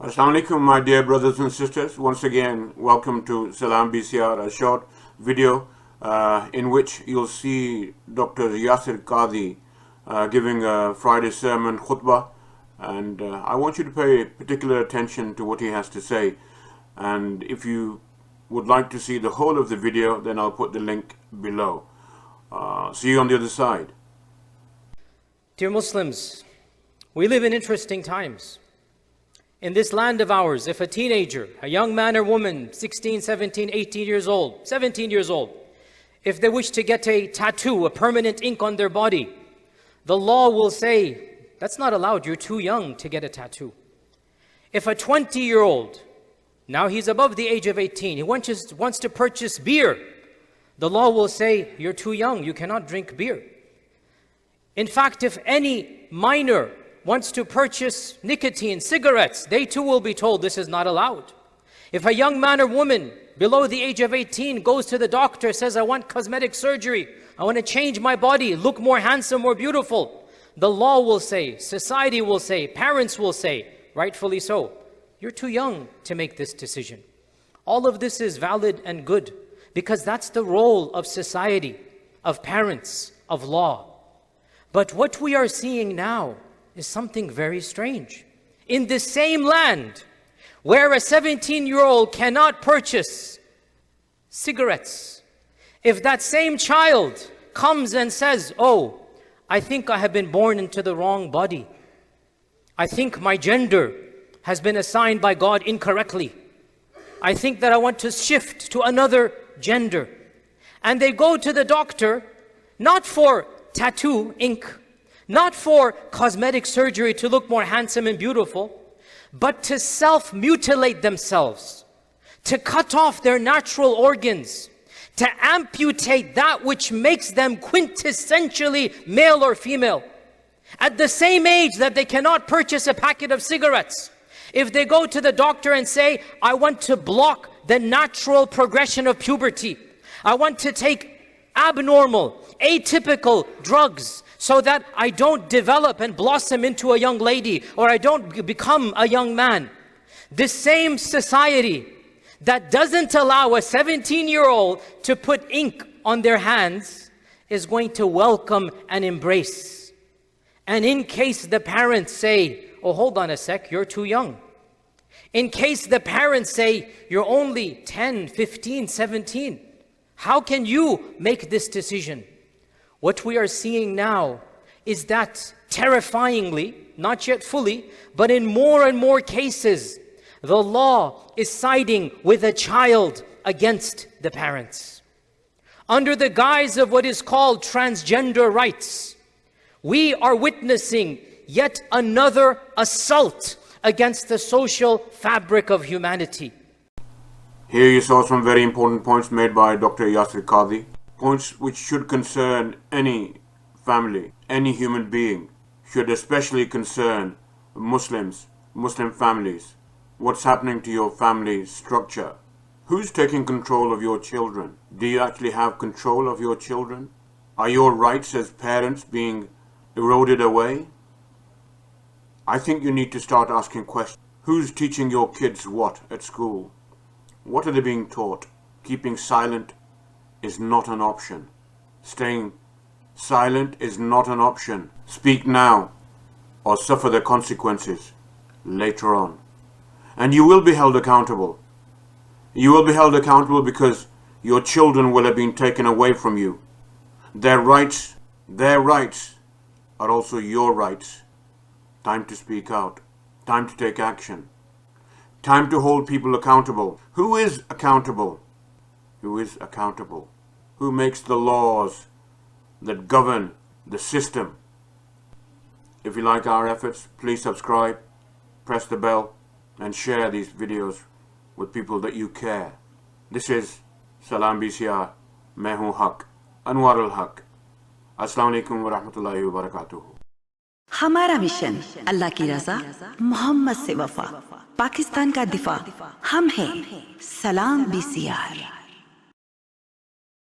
Assalamu alaikum, my dear brothers and sisters. Once again, welcome to Salam BCR, a short video in which you'll see Dr. Yasir Qadhi giving a Friday sermon khutbah, and I want you to pay particular attention to what he has to say. And if you would like to see the whole of the video, then I'll put the link below. See you on the other side. Dear Muslims, we live in interesting times. In this land of ours, if a teenager, a young man or woman, 16, 17, 18 years old, 17 years old, if they wish to get a tattoo, a permanent ink on their body, the law will say, that's not allowed, you're too young to get a tattoo. If a 20-year-old, now he's above the age of 18, he wants to purchase beer, the law will say, you're too young, you cannot drink beer. In fact, if any minor wants to purchase nicotine, cigarettes, they too will be told this is not allowed. If a young man or woman below the age of 18 goes to the doctor, says, I want cosmetic surgery, I want to change my body, look more handsome, more beautiful, the law will say, society will say, parents will say, rightfully so, you're too young to make this decision. All of this is valid and good because that's the role of society, of parents, of law. But what we are seeing now is something very strange. In this same land, where a 17-year-old cannot purchase cigarettes, if that same child comes and says, oh, I think I have been born into the wrong body. I think my gender has been assigned by God incorrectly. I think that I want to shift to another gender. And they go to the doctor, not for tattoo, ink, not for cosmetic surgery to look more handsome and beautiful, but to self-mutilate themselves, to cut off their natural organs, to amputate that which makes them quintessentially male or female. At the same age that they cannot purchase a packet of cigarettes, if they go to the doctor and say, I want to block the natural progression of puberty, I want to take abnormal, atypical drugs so that I don't develop and blossom into a young lady or I don't become a young man. This same society that doesn't allow a 17-year-old to put ink on their hands is going to welcome and embrace. And in case the parents say, oh, hold on a sec, you're too young. In case the parents say, you're only 10, 15, 17, how can you make this decision? What we are seeing now is that terrifyingly, not yet fully, but in more and more cases, the law is siding with a child against the parents. Under the guise of what is called transgender rights, we are witnessing yet another assault against the social fabric of humanity. Here you saw some very important points made by Dr. Yasir Qadhi. Points which should concern any family, any human being, should especially concern Muslims, Muslim families. What's happening to your family structure? Who's taking control of your children? Do you actually have control of your children? Are your rights as parents being eroded away? I think you need to start asking questions. Who's teaching your kids what at school? What are they being taught? Keeping silent is not an option. Staying silent is not an option. Speak now or suffer the consequences later on. And you will be held accountable. You will be held accountable because your children will have been taken away from you. Their rights are also your rights. Time to speak out. Time to take action. Time to hold people accountable. Who is accountable? Who is accountable? Who makes the laws that govern the system? If you like our efforts, please subscribe, press the bell, and share these videos with people that you care. This is Salam BCR. मैं हूँ हक, अनवार अल हक. अस्सलाम वालेकुम व रहमतुल्लाहि व बरकातुहू. हमारा मिशन अल्लाह की रजा, मोहम्मद से वफा, पाकिस्तान का दिफा. हम हैं सलाम BCR.